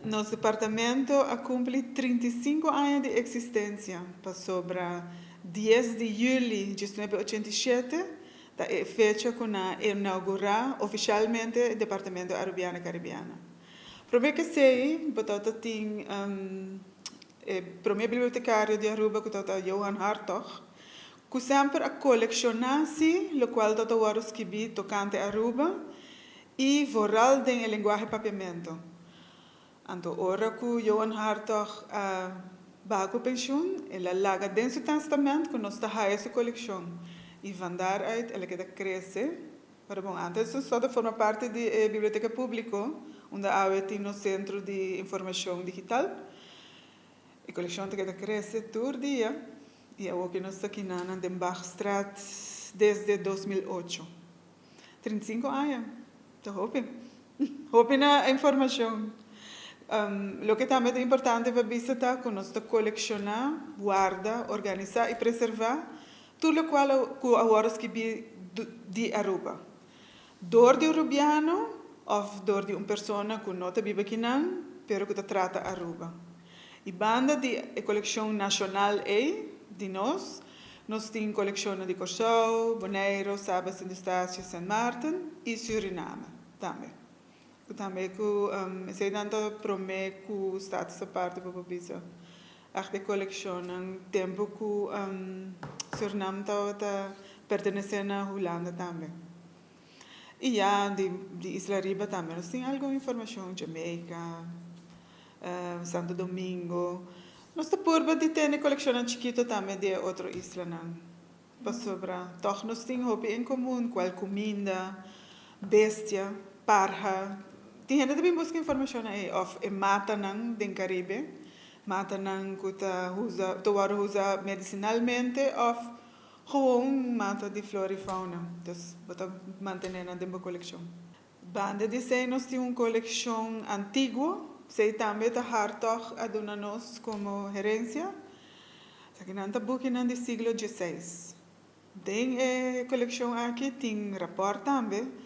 Nosso departamento ha cumprido 35 anos de existência, para sobre 10 de julho de 1987, da fecha que inaugurar oficialmente o Departamento Arubiana Caribiana. Para que sei, batata tem primeiro bibliotecário de Aruba, que é Johan Hartog, que sempre a colecionasse, o qual todo o escrevi tocante Aruba, e voral em linguagem papiamento. Anto ora que Johan Hartog va com pensioen, ela laga dentro do testamento que nós está essa coleção. E van daaruit, ela queda cresce. Para bom, antes só forma parte da biblioteca pública, onde há no centro de informação digital. A coleção queda cresce todo dia. E eu que nós está aqui na Denbachstraat desde 2008. 35 anos. Então, hoping na informação. Lo que também é importante para visitar que nós colecionar, guardar, organizar e preservar tudo o qual agora que de Aruba. Door de Arubiano ou door de uma pessoa que não vive aqui, pero que trata Aruba. E banda de coleção nacional de nós temos coleção de Curaçao, Bonaire, Sabas, Eustáquio, Sint Maarten e Suriname também. Também que sei tanto promete que está essa parte para bisa a coleção no tempo que Suriname está pertencendo à Holanda também. E já de Isla Riba também nós temos alguma informação, Jamaica, Santo Domingo. Nós estamos por de ter coleção chiquita também de outra isla para sobra. Toch nós temos hobby em comum, qual comida, bestia, parja. Tem gente também busca informação aí, of mata nang den Caribe, mata nang que usa medicinalmente, of gewoon mata de flora e fauna. Então, bota manter na demba coleção. Banda de sei nós temos uma coleção antiga, sei também da Hartog a dona nós como herência. Aqui nanta book do século XVI. Tem coleção aqui tem rapport também.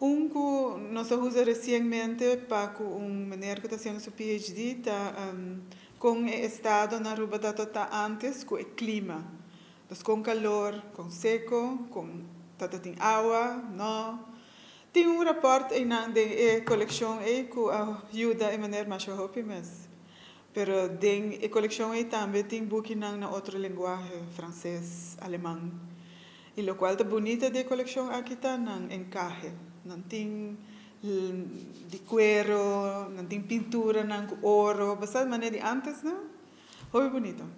Que nós usamos recentemente para menino que está fazendo seu PhD está com o estado na Aruba antes com o clima. Então, com calor, com seco, com tem água, não. Tem rapport na coleção que ajuda de maneira mais rápida, mas a coleção também tem book na outra linguagem, francês, alemão. E o qual é bonito da coleção aqui está em encaixe. Não tem de cuero, não tem pintura, não ouro, bastante maneira de antes, não? Muito bonito.